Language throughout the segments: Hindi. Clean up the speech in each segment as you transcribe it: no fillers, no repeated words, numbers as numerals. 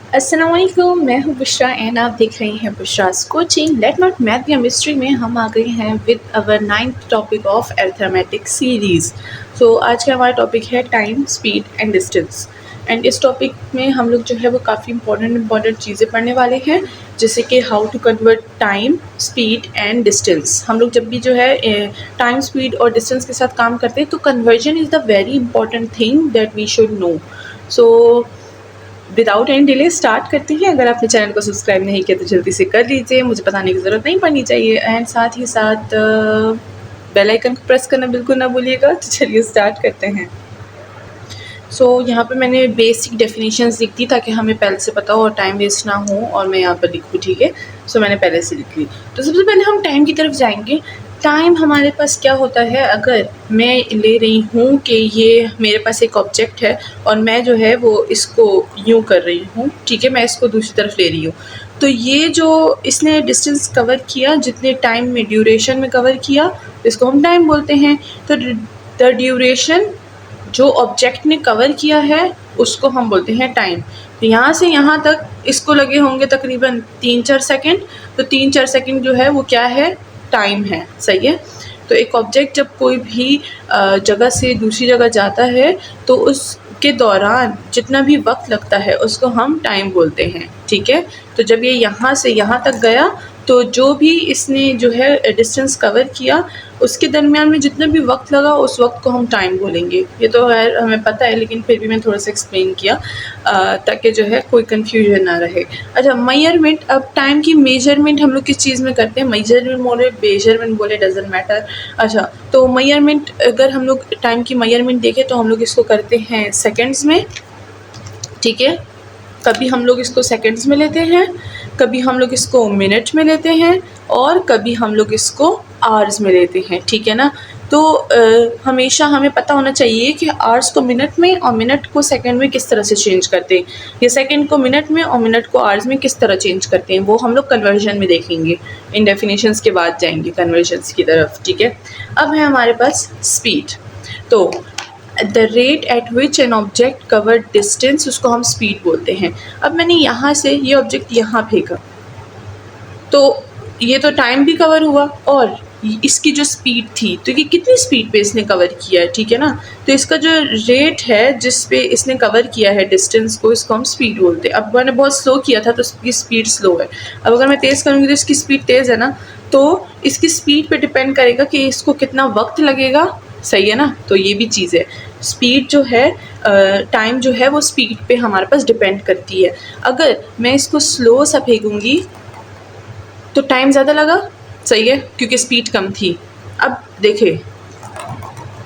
अस्सलाम वालेकुम, मैं हूँ बुशरा एंड आप देख रही हैं बुशरास कोचिंग। लेट नॉट मैथ या मिस्ट्री में हम आ गए हैं with our 9th topic of arithmetic series. तो आज का हमारा टॉपिक है time, speed and distance. And इस टॉपिक में हम लोग जो है वो काफ़ी इंपॉर्टेंट चीज़ें पढ़ने वाले हैं, जैसे कि how to convert time, speed and distance. हम लोग जब भी जो है टाइम, स्पीड और डिस्टेंस के साथ काम करते हैं तो conversion is the very important thing that we should know. So without any delay start करते हैं। अगर आपने चैनल को सब्सक्राइब नहीं किया तो जल्दी से कर लीजिए, मुझे बताने की ज़रूरत नहीं पड़नी चाहिए। एंड साथ ही साथ बेल आइकन को प्रेस करना बिल्कुल ना भूलिएगा। तो चलिए स्टार्ट करते हैं। यहाँ पे मैंने बेसिक डेफिनेशंस लिख दी ताकि हमें पहले से पता हो और टाइम वेस्ट ना हो और मैं यहाँ पर लिखूँ, ठीक है। मैंने पहले से लिख ली। तो सबसे पहले हम टाइम की तरफ जाएंगे। टाइम हमारे पास क्या होता है, अगर मैं ले रही हूँ कि ये मेरे पास एक ऑब्जेक्ट है और मैं जो है वो इसको यूँ कर रही हूँ, ठीक है, मैं इसको दूसरी तरफ ले रही हूँ, तो ये जो इसने डिस्टेंस कवर किया, जितने टाइम में ड्यूरेशन में कवर किया, इसको हम टाइम बोलते हैं। तो द ड्यूरेशन जो ऑब्जेक्ट ने कवर किया है उसको हम बोलते हैं टाइम। तो यहाँ से यहाँ तक इसको लगे होंगे तकरीबन 3-4 सेकंड। तो 3-4 सेकंड जो है वो क्या है, टाइम है, सही है। तो एक ऑब्जेक्ट जब कोई भी जगह से दूसरी जगह जाता है तो उसके दौरान जितना भी वक्त लगता है उसको हम टाइम बोलते हैं, ठीक है। तो जब ये यहाँ से यहाँ तक गया तो जो भी इसने जो है डिस्टेंस कवर किया उसके दरमियान में जितना भी वक्त लगा उस वक्त को हम टाइम बोलेंगे। ये तो है, हमें पता है, लेकिन फिर भी मैं थोड़ा सा एक्सप्लेन किया ताकि जो है कोई कन्फ्यूजन ना रहे। अच्छा, मेजरमेंट। अब टाइम की मेजरमेंट हम लोग किस चीज़ में करते हैं, मेजरमेंट बोले मेजरमेंट बोले डजेंट मैटर। अच्छा, तो मेजरमेंट, अगर हम लोग टाइम की मेजरमेंट देखें तो हम लोग इसको करते हैं सेकेंड्स में, ठीक है। कभी हम लोग इसको सेकंड्स में लेते हैं, कभी हम लोग इसको मिनट में लेते हैं और कभी हम लोग इसको आवर्स में लेते हैं, ठीक है ना। तो हमेशा हमें पता होना चाहिए कि आवर्स को मिनट में और मिनट को सेकंड में किस तरह से चेंज करते हैं, या सेकंड को मिनट में और मिनट को आवर्स में किस तरह चेंज करते हैं, वो हम लोग कन्वर्जन में देखेंगे। इन डेफिनेशंस के बाद जाएंगे कन्वर्जन्स की तरफ, ठीक है। अब है हमारे पास स्पीड। तो the rate at which an object cover distance, उसको हम स्पीड बोलते हैं। अब मैंने यहाँ से ये ऑब्जेक्ट यहाँ फेंका तो ये तो टाइम भी कवर हुआ और इसकी जो स्पीड थी, तो ये कितनी स्पीड पे इसने कवर किया है, ठीक है ना। तो इसका जो रेट है जिस पे इसने कवर किया है डिस्टेंस को, इसको हम स्पीड बोलते हैं। अब मैंने बहुत स्लो किया था तो इसकी स्पीड स्लो है। अब अगर मैं तेज़ करूँगी तो इसकी स्पीड तेज़ है ना, तो इसकी स्पीड पे डिपेंड करेगा कि इसको कितना वक्त लगेगा, सही है ना। तो ये भी चीज़ है, स्पीड जो है, टाइम जो है वो स्पीड पे हमारे पास डिपेंड करती है। अगर मैं इसको स्लो सा फेंकूँगी तो टाइम ज़्यादा लगा, सही है, क्योंकि स्पीड कम थी। अब देखिए,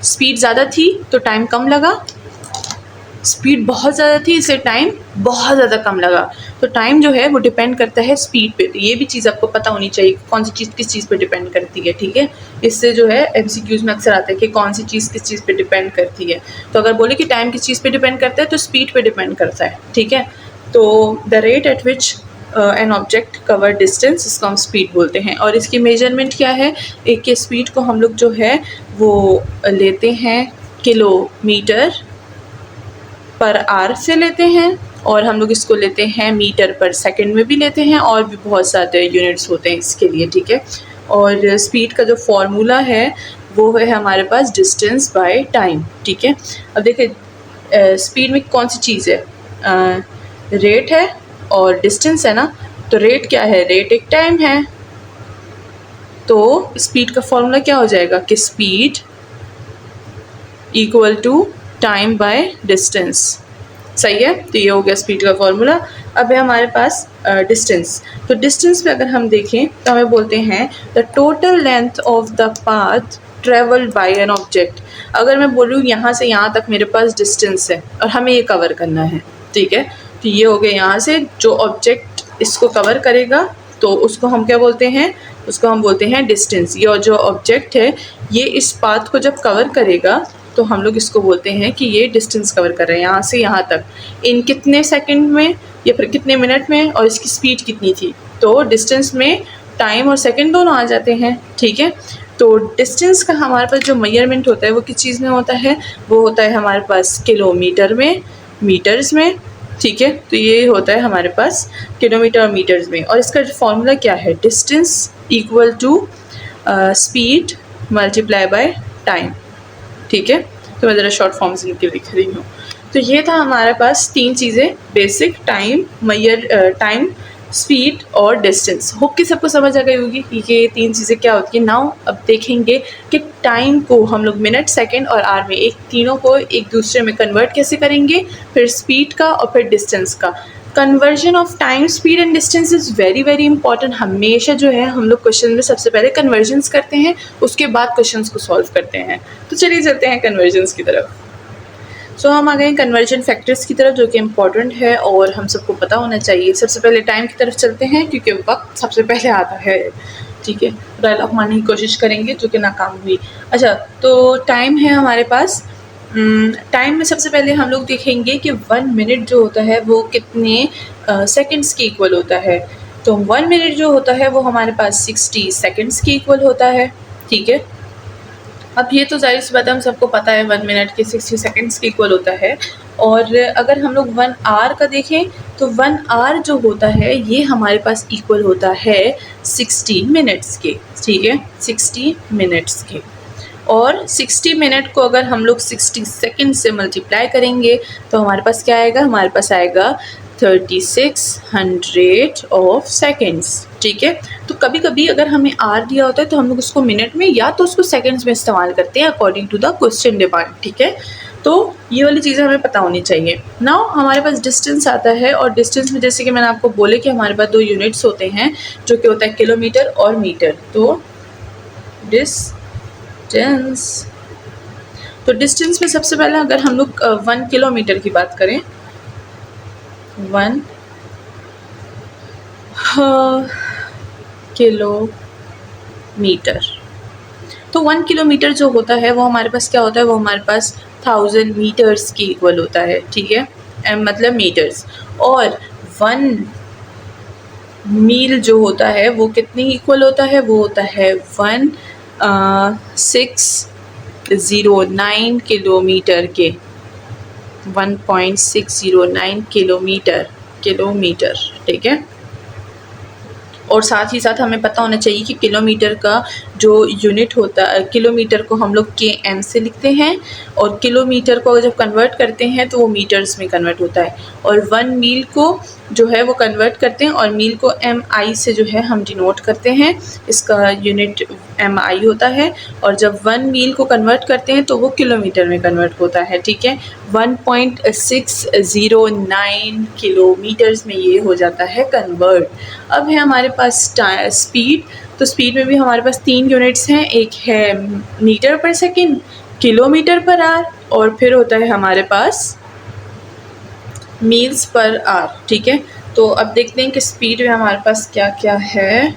स्पीड ज़्यादा थी तो टाइम कम लगा, स्पीड बहुत ज़्यादा थी इससे टाइम बहुत ज़्यादा कम लगा। तो टाइम जो है वो डिपेंड करता है स्पीड पे। तो ये भी चीज़ आपको पता होनी चाहिए कौन सी चीज़ किस चीज़ पे डिपेंड करती है, ठीक है। इससे जो है MCQs में अक्सर आता है कि कौन सी चीज़ किस चीज़ पे डिपेंड करती है। तो अगर बोले कि टाइम किस चीज़ पे डिपेंड करता है तो स्पीड पे डिपेंड करता है, ठीक है। तो the rate at which an object cover distance, इसको हम स्पीड बोलते हैं। और इसकी मेजरमेंट क्या है, एक के स्पीड को हम लोग जो है वो लेते हैं किलोमीटर पर आवर से लेते हैं, और हम लोग इसको लेते हैं मीटर पर सेकंड में भी लेते हैं, और भी बहुत सारे यूनिट्स होते हैं इसके लिए, ठीक है। और स्पीड का जो फॉर्मूला है वो है हमारे पास डिस्टेंस बाय टाइम, ठीक है। अब देखिए, स्पीड में कौन सी चीज़ है, रेट है और डिस्टेंस है ना। तो रेट क्या है, रेट एक टाइम है, तो स्पीड का फॉर्मूला क्या हो जाएगा कि speed equal to time by distance, सही है। तो ये हो गया स्पीड का फॉर्मूला। अब है हमारे पास डिस्टेंस। तो डिस्टेंस पे अगर हम देखें तो हमें बोलते हैं the total length of the path travelled by an object. अगर मैं बोलूँ यहाँ से यहाँ तक मेरे पास डिस्टेंस है और हमें ये कवर करना है, ठीक है। तो ये हो गया यहाँ से जो ऑब्जेक्ट इसको कवर करेगा तो उसको हम क्या बोलते हैं, उसको हम बोलते हैं डिस्टेंस। ये जो ऑब्जेक्ट है ये इस पाथ को जब कवर करेगा तो हम लोग इसको बोलते हैं कि ये डिस्टेंस कवर कर रहे हैं यहाँ से यहाँ तक, इन कितने सेकंड में या फिर कितने मिनट में, और इसकी स्पीड कितनी थी। तो डिस्टेंस में टाइम और सेकंड दोनों आ जाते हैं, ठीक है। तो डिस्टेंस का हमारे पास जो मेजरमेंट होता है वो किस चीज़ में होता है, वो होता है हमारे पास किलोमीटर में, मीटर्स में ठीक है। तो ये होता है हमारे पास किलोमीटर और मीटर्स में। और इसका फॉर्मूला क्या है, distance equal to speed multiply by time. ठीक है, तो मैं ज़रा शॉर्ट फॉर्म से लिख रही हूँ। तो ये था हमारे पास तीन चीज़ें, बेसिक, टाइम, टाइम, स्पीड और डिस्टेंस। होप कि सबको समझ आ गई होगी कि ये तीन चीज़ें क्या होती है। नाउ अब देखेंगे कि टाइम को हम लोग मिनट, सेकंड और आवर में एक तीनों को एक दूसरे में कन्वर्ट कैसे करेंगे, फिर स्पीड का और फिर डिस्टेंस का। Conversion of time, speed and distance is very very important. हमेशा जो है हम लोग क्वेश्चन में सबसे पहले कन्वर्जन्स करते हैं, उसके बाद क्वेश्चंस को सॉल्व करते हैं। तो चलिए चलते हैं कन्वर्जन्स की तरफ। सो हम आ गए कन्वर्जन फैक्टर्स की तरफ, जो कि इम्पॉर्टेंट है और हम सबको पता होना चाहिए। सबसे पहले टाइम की तरफ चलते हैं क्योंकि वक्त सबसे पहले आता है। ठीक है, डायलॉग मारने की कोशिश करेंगे जो कि नाकाम हुई। अच्छा, तो टाइम है हमारे पास। टाइम में सबसे पहले हम लोग देखेंगे कि 1 मिनट जो होता है वो कितने सेकंड्स के इक्वल होता है। तो 1 मिनट जो होता है वो हमारे पास 60 सेकंड्स के इक्वल होता है। ठीक है, अब ये तो ज़ाहिर सी बात है, हम सबको पता है 1 मिनट के 60 सेकंड्स के इक्वल होता है। और अगर हम लोग 1 आवर का देखें तो 1 आवर जो होता है ये हमारे पास इक्वल होता है 60 मिनट्स के। ठीक है, 60 मिनट्स के। और 60 मिनट को अगर हम लोग 60 सेकंड से मल्टीप्लाई करेंगे तो हमारे पास क्या आएगा, हमारे पास आएगा 3600 ऑफ सेकंड्स। ठीक है, तो कभी कभी अगर हमें आर दिया होता है तो हम लोग उसको मिनट में या तो उसको सेकंड्स में इस्तेमाल करते हैं according to the question demand. ठीक है, तो ये वाली चीज़ें हमें पता होनी चाहिए। नाउ हमारे पास डिस्टेंस आता है, और डिस्टेंस में जैसे कि मैंने आपको बोले कि हमारे पास 2 यूनिट्स होते हैं जो कि होता है किलोमीटर और मीटर। तो डिस्टेंस में सबसे पहले अगर हम लोग 1 किलोमीटर की बात करें, 1 किलोमीटर, तो 1 किलोमीटर जो होता है वो हमारे पास क्या होता है, वो हमारे पास 1000 मीटर्स की इक्वल होता है। ठीक है, एम मतलब मीटर्स। और 1 मील जो होता है वो कितनी इक्वल होता है, वो होता है 1609 किलोमीटर के, 1609 किलोमीटर। ठीक है, और साथ ही साथ हमें पता होना चाहिए कि किलोमीटर का जो यूनिट होता है, किलोमीटर को हम लोग km से लिखते हैं, और किलोमीटर को जब कन्वर्ट करते हैं तो वो मीटर्स में कन्वर्ट होता है। और 1 मील को जो है वो कन्वर्ट करते हैं, और मील को mi से जो है हम डिनोट करते हैं, इसका यूनिट mi होता है। और जब 1 मील को कन्वर्ट करते हैं तो वो किलोमीटर में कन्वर्ट होता है। ठीक है, 1.609 किलोमीटर्स में ये हो जाता है कन्वर्ट। अब है हमारे पास स्पीड। तो स्पीड में भी हमारे पास 3 यूनिट्स हैं, एक है मीटर पर सेकंड, किलोमीटर पर आवर, और फिर होता है हमारे पास मील्स पर आवर। ठीक है, तो अब देखते हैं कि स्पीड में हमारे पास क्या क्या है।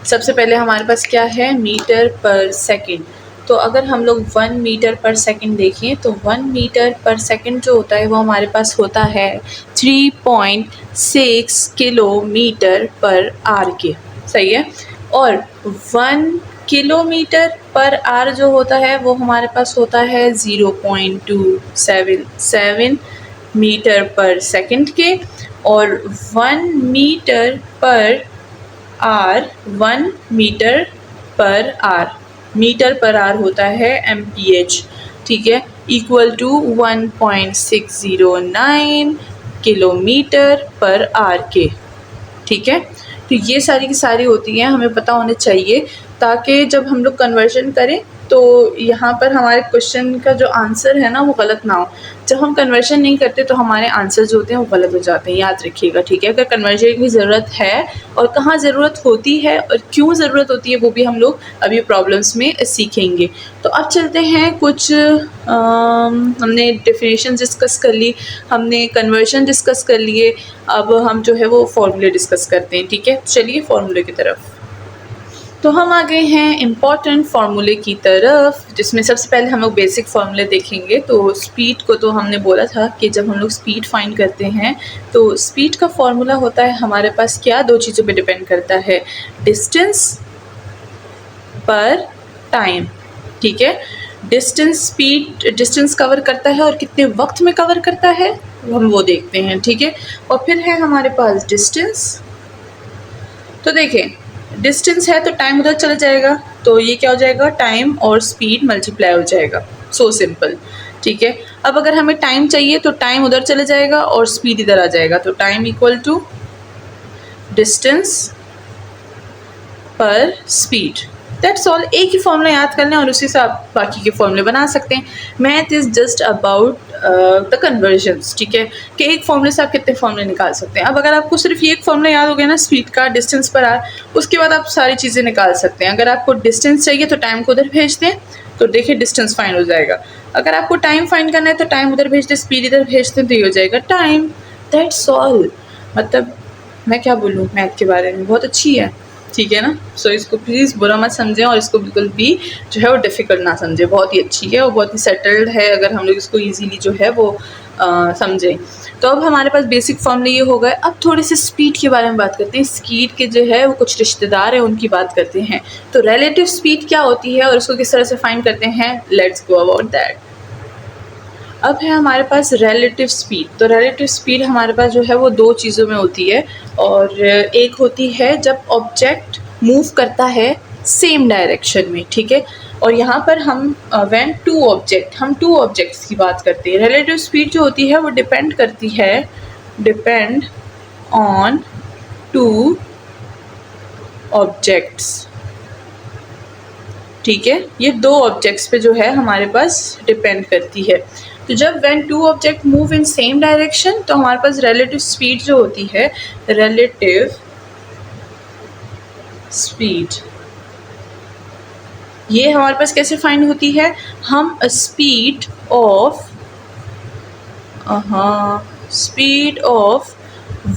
सबसे पहले हमारे पास क्या है, मीटर पर सेकंड। तो अगर हम लोग 1 मीटर पर सेकंड देखें तो 1 मीटर पर सेकंड जो होता है वो हमारे पास होता है 3.6 किलोमीटर पर आवर के। सही है, और 1 किलोमीटर पर आवर जो होता है वो हमारे पास होता है 0.277 मीटर पर सेकंड के। और 1 मीटर पर आर, 1 मीटर पर आर, मीटर पर आर होता है MPH। ठीक है, इक्वल टू 1.609 किलोमीटर पर आर के। ठीक है, तो ये सारी की सारी होती हैं, हमें पता होने चाहिए, ताकि जब हम लोग कन्वर्जन करें तो यहाँ पर हमारे क्वेश्चन का जो आंसर है ना वो गलत ना हो। जब हम कन्वर्जन नहीं करते तो हमारे आंसर जो होते हैं वो गलत हो जाते हैं, याद रखिएगा। ठीक है, अगर कन्वर्जन की ज़रूरत है और कहाँ ज़रूरत होती है और क्यों ज़रूरत होती है वो भी हम लोग अभी प्रॉब्लम्स में सीखेंगे। तो अब चलते हैं कुछ हमने डेफिनेशन डिस्कस कर ली, हमने कन्वर्जन डिस्कस कर लिए, अब हम जो है वो फॉर्मूले डिस्कस करते हैं। ठीक है, चलिए फॉर्मूले की तरफ। तो हम आ गए हैं इम्पॉर्टेंट फार्मूले की तरफ, जिसमें सबसे पहले हम लोग बेसिक फार्मूले देखेंगे। तो स्पीड को तो हमने बोला था कि जब हम लोग स्पीड फाइंड करते हैं तो स्पीड का फार्मूला होता है हमारे पास क्या, 2 चीज़ों पे डिपेंड करता है, डिस्टेंस पर टाइम। ठीक है, डिस्टेंस कवर करता है और कितने वक्त में कवर करता है हम वो देखते हैं, ठीक है। और फिर है हमारे पास डिस्टेंस। तो देखें डिस्टेंस है तो टाइम उधर चला जाएगा, तो ये क्या हो जाएगा, टाइम और स्पीड मल्टीप्लाई हो जाएगा, सो सिंपल, ठीक है। अब अगर हमें टाइम चाहिए तो टाइम उधर चला जाएगा और स्पीड इधर आ जाएगा, तो टाइम इक्वल टू डिस्टेंस पर स्पीड, दैट्स ऑल। एक ही फॉर्मूला याद कर लें और उसी से आप बाकी के फॉर्मूले बना सकते हैं। Math is just about the convergence, ठीक है, कि एक फॉर्मूले से आप कितने फॉर्मूले निकाल सकते हैं। अब अगर आपको सिर्फ ये एक फॉर्मूला याद हो गया ना, स्पीड का, डिस्टेंस पर आर, उसके बाद आप सारी चीज़ें निकाल सकते हैं। अगर आपको डिस्टेंस चाहिए तो टाइम को उधर भेज दें, तो देखिए डिस्टेंस फाइंड हो जाएगा। अगर आपको टाइम फाइंड करना है तो टाइम उधर भेज दें, स्पीड इधर भेज दें, तो ये हो जाएगा टाइम, दैट्स ऑल। मतलब मैं क्या बोलूँ मैथ के बारे में, बहुत अच्छी है, ठीक है ना। सो इसको प्लीज़ बुरा मत समझें और इसको बिल्कुल भी जो है वो डिफ़िकल्ट ना समझें, बहुत ही अच्छी है और बहुत ही सेटल्ड है अगर हम लोग इसको इजीली जो है वो समझें। तो अब हमारे पास बेसिक फॉर्मूले ये हो गए। अब थोड़ी सी स्पीड के बारे में बात करते हैं। स्पीड के जो है वो कुछ रिश्तेदार हैं उनकी बात करते हैं। तो रिलेटिव स्पीड क्या होती है और उसको किस तरह से फाइंड करते हैं, लेट्स गो अबाउट दैट। अब है हमारे पास रिलेटिव स्पीड। तो रिलेटिव स्पीड हमारे पास जो है वो दो चीज़ों में होती है, और एक होती है जब ऑब्जेक्ट मूव करता है सेम डायरेक्शन में, ठीक है। और यहाँ पर हम व्हेन हम टू ऑब्जेक्ट्स की बात करते हैं। रिलेटिव स्पीड जो होती है वो डिपेंड ऑन टू ऑब्जेक्ट्स, ठीक है। ये दो ऑब्जेक्ट्स पे जो है हमारे पास डिपेंड करती है। तो जब when two object move in same direction, तो हमारे पास रिलेटिव स्पीड जो होती है, रिलेटिव स्पीड, ये हमारे पास कैसे फाइंड होती है, हम स्पीड ऑफ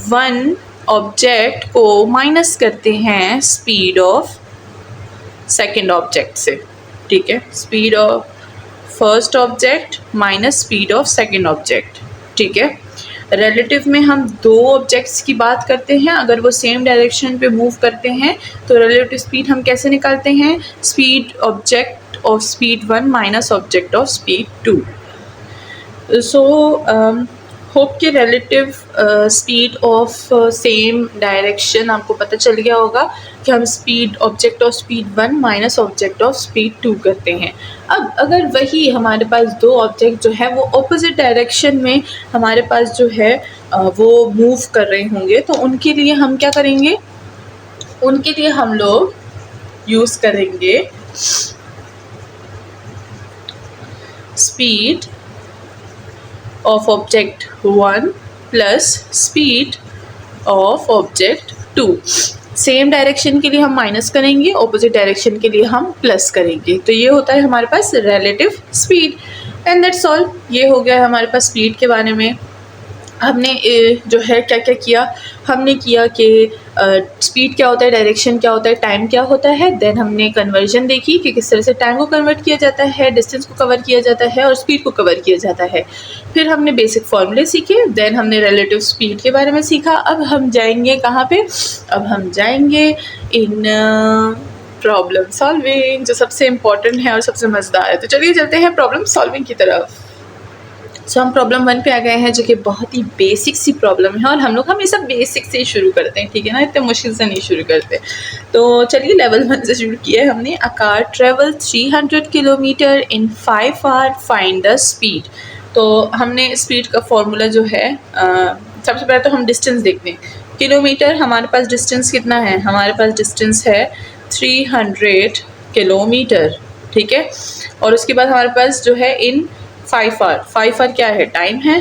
वन ऑब्जेक्ट को माइनस करते हैं स्पीड ऑफ सेकेंड ऑब्जेक्ट से, ठीक है। Speed of first object minus speed of second object, ठीक है। रिलेटिव में हम दो ऑब्जेक्ट्स की बात करते हैं, अगर वो सेम डायरेक्शन पे मूव करते हैं तो रिलेटिव स्पीड हम कैसे निकालते हैं, speed object of speed 1 minus object of speed 2। So hope के relative speed of same direction आपको पता चल गया होगा कि हम speed object of speed 1 minus object of speed 2 करते हैं। अब अगर वही हमारे पास दो ऑब्जेक्ट जो है वो ऑपोजिट डायरेक्शन में हमारे पास जो है वो मूव कर रहे होंगे, तो उनके लिए हम क्या करेंगे, उनके लिए हम लोग यूज़ करेंगे speed of object 1 plus speed of object 2। Same direction के लिए हम माइनस करेंगे, ऑपोजिट डायरेक्शन के लिए हम प्लस करेंगे, तो ये होता है हमारे पास relative speed. And that's all, ये हो गया हमारे पास स्पीड के बारे में। हमने जो है क्या क्या किया, हमने किया कि स्पीड क्या होता है, डायरेक्शन क्या होता है, टाइम क्या होता है। देन हमने कन्वर्जन देखी कि किस तरह से टाइम को कन्वर्ट किया जाता है, डिस्टेंस को कवर किया जाता है और स्पीड को कवर किया जाता है। फिर हमने बेसिक फॉर्मूले सीखे, देन हमने रिलेटिव स्पीड के बारे में सीखा। अब हम जाएंगे कहाँ पे, अब हम जाएंगे इन प्रॉब्लम सॉल्विंग, जो सबसे इम्पॉर्टेंट है और सबसे मज़ेदार है। तो चलिए चलते हैं प्रॉब्लम सॉल्विंग की तरफ। सो हम प्रॉब्लम 1 पे आ गए हैं, जो कि बहुत ही बेसिक सी प्रॉब्लम है और हम लोग हमेशा बेसिक से ही शुरू करते हैं, ठीक है ना, इतने मुश्किल से नहीं शुरू करते। तो चलिए लेवल 1 से शुरू किया है हमने। A car travel 300 kilometre in 5 hour, find the speed. तो हमने स्पीड का फॉर्मूला जो है सबसे पहले तो हम डिस्टेंस देखते हैं। किलोमीटर, हमारे पास डिस्टेंस कितना है, हमारे पास डिस्टेंस है 300 किलोमीटर, ठीक है। और उसके बाद हमारे पास जो है इन 5 आवर, 5 आवर क्या है, टाइम है,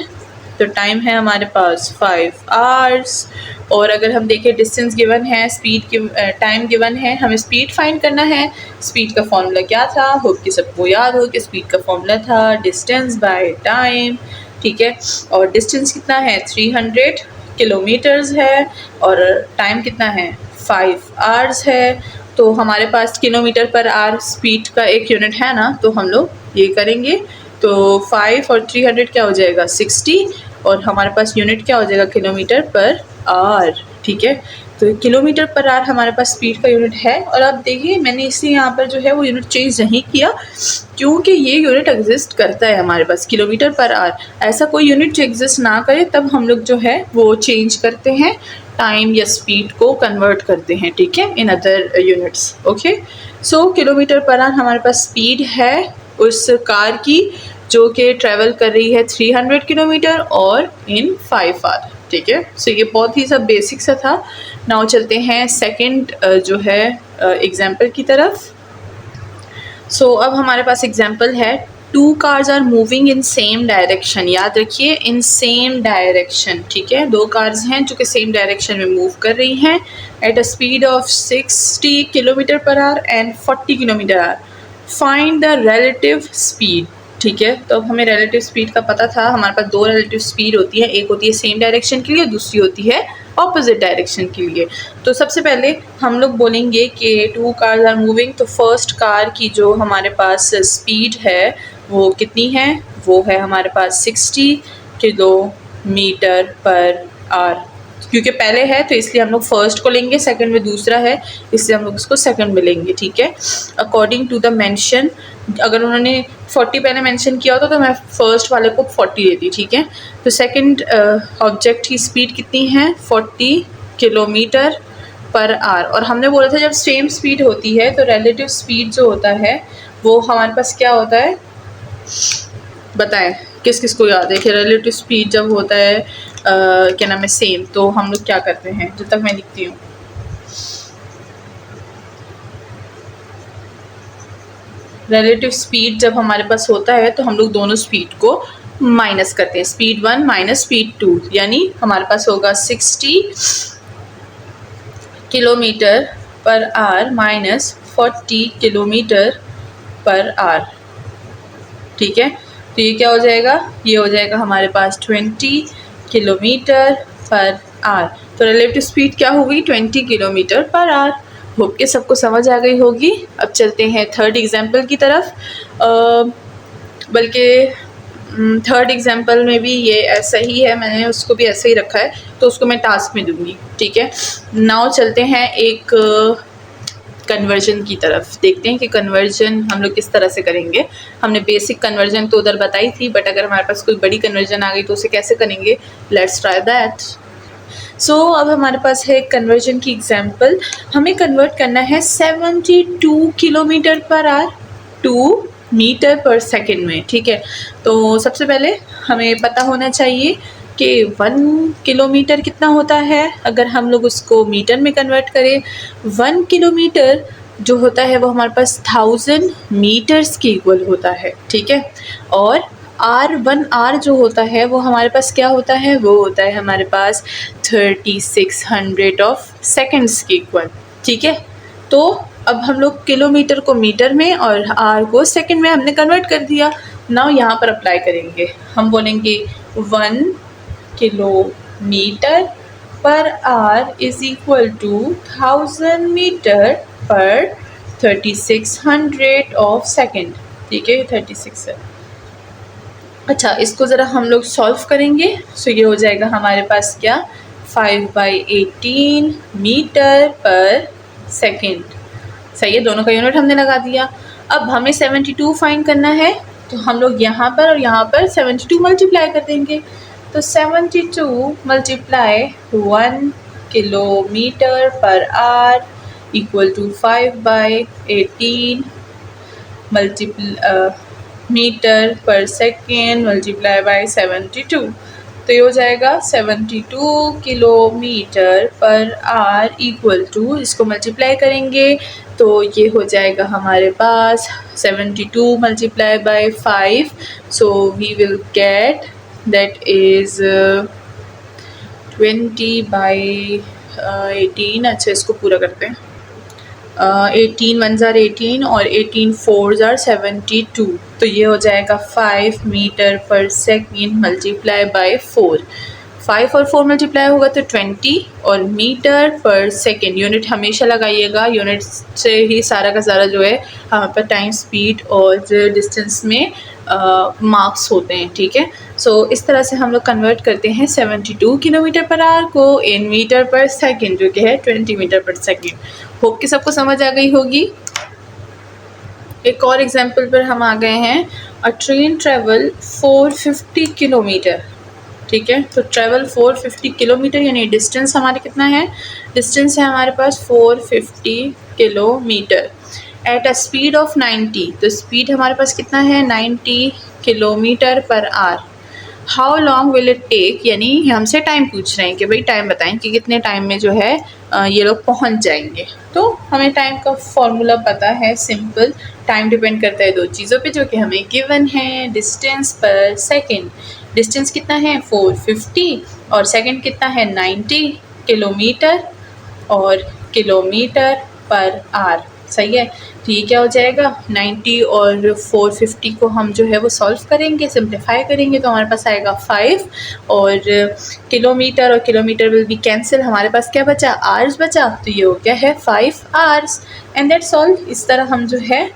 तो टाइम है हमारे पास 5 आवर्स। और अगर हम देखें डिस्टेंस गिवन है, स्पीड टाइम गिवन है, हमें स्पीड फाइंड करना है। स्पीड का फॉर्मूला क्या था, होप कि सबको याद हो कि स्पीड का फॉर्मूला था डिस्टेंस बाय टाइम, ठीक है। और डिस्टेंस कितना है, 300 किलोमीटर्स है और टाइम कितना है, 5 आवर्स है। तो हमारे पास किलोमीटर पर आवर स्पीड का एक यूनिट है ना, तो हम लोग ये करेंगे। तो 5 और 300 क्या हो जाएगा, 60, और हमारे पास यूनिट क्या हो जाएगा, किलोमीटर पर आवर, ठीक है। तो किलोमीटर पर आवर हमारे पास स्पीड का यूनिट है। और अब देखिए मैंने इसलिए यहाँ पर जो है वो यूनिट चेंज नहीं किया, क्योंकि ये यूनिट एग्जिस्ट करता है हमारे पास किलोमीटर पर आवर। ऐसा कोई यूनिट जो एग्जिस्ट ना करे तब हम लोग जो है वो चेंज करते हैं, टाइम या स्पीड को कन्वर्ट करते हैं, ठीक है, in other units. Okay, so kilometre per our हमारे पास स्पीड है उस कार की जो कि ट्रैवल कर रही है 300 किलोमीटर और इन 5 आवर, ठीक है। सो ये बहुत ही सब बेसिक सा था। नाउ चलते हैं सेकंड जो है एग्जाम्पल की तरफ। सो अब हमारे पास एग्जाम्पल है 2 cars are moving in same direction. याद रखिए इन सेम डायरेक्शन, ठीक है। 2 कार्स हैं जो कि सेम डायरेक्शन में मूव कर रही हैं at a speed of 60 kilometre per our and 40 kilometre our. Find the relative speed, ठीक है। तो अब हमें रिलेटिव स्पीड का पता था, हमारे पास 2 रिलेटिव स्पीड होती है, एक होती है सेम डायरेक्शन के लिए, दूसरी होती है ऑपोजिट डायरेक्शन के लिए। तो सबसे पहले हम लोग बोलेंगे कि 2 कार्स आर मूविंग, तो फर्स्ट कार की जो हमारे पास स्पीड है वो कितनी है, वो है हमारे पास 60 किलोमीटर पर आवर। क्योंकि पहले है तो इसलिए हम लोग फर्स्ट को लेंगे, सेकंड में दूसरा है इसलिए हम लोग इसको सेकंड में लेंगे, ठीक है। अकॉर्डिंग टू द मेंशन, अगर उन्होंने 40 पहले मेंशन किया होता तो मैं फर्स्ट वाले को 40 देती, ठीक है। तो सेकंड ऑब्जेक्ट की स्पीड कितनी है, 40 किलोमीटर पर आवर। और हमने बोला था जब सेम स्पीड होती है तो रिलेटिव स्पीड जो होता है वो हमारे पास क्या होता है, बताएं किस किस को याद है कि रिलेटिव स्पीड जब होता है क्या नाम है सेम, तो हम लोग क्या करते हैं, जब तक मैं लिखती हूँ। रिलेटिव स्पीड जब हमारे पास होता है तो हम लोग दोनों स्पीड को माइनस करते हैं, स्पीड 1 माइनस स्पीड 2, यानी हमारे पास होगा 60 kilometre per our minus 40 kilometre per our, ठीक है। तो ये क्या हो जाएगा, ये हो जाएगा हमारे पास 20 किलोमीटर पर आवर। तो रिलेटिव स्पीड क्या होगी, 20 किलोमीटर पर आवर। होप के सबको समझ आ गई होगी। अब चलते हैं थर्ड एग्जाम्पल की तरफ। बल्कि थर्ड एग्जाम्पल में भी ये ऐसा ही है, मैंने उसको भी ऐसे ही रखा है तो उसको मैं टास्क में दूंगी, ठीक है। नाउ चलते हैं एक कन्वर्जन की तरफ, देखते हैं कि कन्वर्जन हम लोग किस तरह से करेंगे। हमने बेसिक कन्वर्जन तो उधर बताई थी, बट अगर हमारे पास कोई बड़ी कन्वर्जन आ गई तो उसे कैसे करेंगे, लेट्स ट्राई दैट। सो अब हमारे पास है कन्वर्जन की एग्जांपल। हमें कन्वर्ट करना है 72 kilometre per our 2 metre per second में, ठीक है। तो सबसे पहले हमें पता होना चाहिए कि 1 किलोमीटर कितना होता है। अगर हम लोग उसको मीटर में कन्वर्ट करें, 1 किलोमीटर जो होता है वो हमारे पास 1000 मीटर्स के इक्वल होता है, ठीक है। और R1 R जो होता है वो हमारे पास क्या होता है, वो होता है हमारे पास 3600 ऑफ सेकेंड्स के इक्वल, ठीक है। तो अब हम लोग किलोमीटर को मीटर में और R को सेकेंड में हमने कन्वर्ट कर दिया। नाउ यहाँ पर अप्लाई करेंगे, हम बोलेंगे 1 kilometre per hour is equal to 1000 metre per 3600 of second, ठीक है। 36 है। अच्छा, इसको ज़रा हम लोग सॉल्व करेंगे। सो ये हो जाएगा हमारे पास क्या, 5/18 मीटर पर सेकेंड, सही है। दोनों का यूनिट हमने लगा दिया। अब हमें 72 फाइंड करना है, तो हम लोग यहाँ पर और यहाँ पर 72 मल्टीप्लाई कर देंगे। तो 72 multiply 1 kilometre per hour equal to 5/18 metre per second multiply by 72। तो ये हो जाएगा 72 kilometre per hour equal to, इसको मल्टीप्लाई करेंगे तो ये हो जाएगा हमारे पास 72 multiply by 5, so we will get that is 20/18। अच्छा, इसको पूरा करते हैं। 18 1 ज़ार 18 और 18 4 ज़ार 72, तो ये हो जाएगा 5 metre per second multiply bye 4। 5 और 4 मल्टीप्लाई होगा तो 20, और मीटर पर सेकेंड यूनिट हमेशा लगाइएगा, यूनिट से ही सारा का सारा जो है हमारे पास टाइम, स्पीड और डिस्टेंस में मार्क्स होते हैं, ठीक है। सो इस तरह से हम लोग कन्वर्ट करते हैं 72 किलोमीटर पर आवर को इन मीटर पर सेकंड, जो कि है 20 मीटर पर सेकंड। होप कि सबको समझ आ गई होगी। एक और एग्जांपल पर हम आ गए हैं, अ ट्रेन ट्रेवल 450 किलोमीटर, ठीक है। तो ट्रेवल 450 किलोमीटर यानी डिस्टेंस हमारे कितना है, डिस्टेंस है हमारे पास 450 kilometre at a speed of 90। तो स्पीड हमारे पास कितना है, 90 kilometre per hour. How long will it take, यानी हमसे टाइम पूछ रहे हैं कि भाई टाइम बताएं कि कितने टाइम में जो है ये लोग पहुंच जाएंगे। तो हमें टाइम का फॉर्मूला पता है, सिंपल। टाइम डिपेंड करता है दो चीज़ों पे जो कि हमें गिवन है, डिस्टेंस पर सेकंड। डिस्टेंस कितना है 450 और सेकंड कितना है 90 किलोमीटर और किलोमीटर पर आवर, सही है। तो ये क्या हो जाएगा, 90 और 450 को हम जो है वो सॉल्व करेंगे, सिंप्लीफाई करेंगे, तो हमारे पास आएगा 5 और किलोमीटर विल बी कैंसिल, हमारे पास क्या बचा, आवर्स बचा। तो ये हो गया है 5 आवर्स एंड दैट्स ऑल। इस तरह हम जो है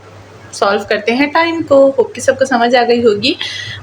सॉल्व करते हैं टाइम को। होप कि सबको समझ आ गई होगी।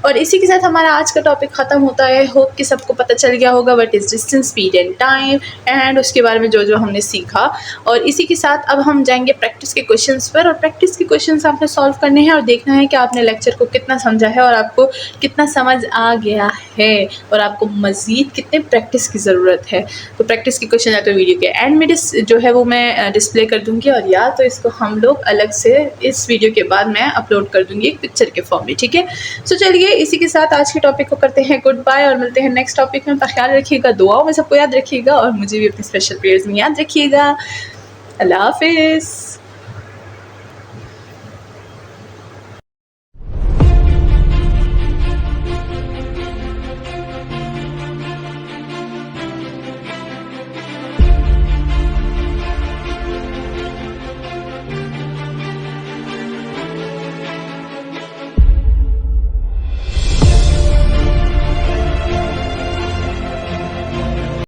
और इसी के साथ हमारा आज का टॉपिक ख़त्म होता है। होप कि सबको पता चल गया होगा what is distance, speed and time and उसके बारे में जो जो हमने सीखा। और इसी के साथ अब हम जाएंगे प्रैक्टिस के क्वेश्चंस पर, और प्रैक्टिस के क्वेश्चंस आपने सॉल्व करने हैं और देखना है कि आपने लेक्चर को कितना समझा है और आपको कितना समझ आ गया है और आपको मज़ीद कितने प्रैक्टिस की ज़रूरत है। तो प्रैक्टिस के क्वेश्चन या तो वीडियो के एंड में जो है वो मैं डिस्प्ले कर दूँगी, और या तो इसको हम लोग अलग से इस वीडियो के बाद मैं अपलोड कर दूँगी एक पिक्चर के फॉर्म में, ठीक है। सो चलिए इसी के साथ आज के टॉपिक को करते हैं गुड बाय और मिलते हैं नेक्स्ट टॉपिक में। अपना ख्याल रखिएगा, दुआओं में सबको याद रखिएगा और मुझे भी अपने स्पेशल प्रेयर्स में याद रखिएगा। अल्लाह हाफिज़।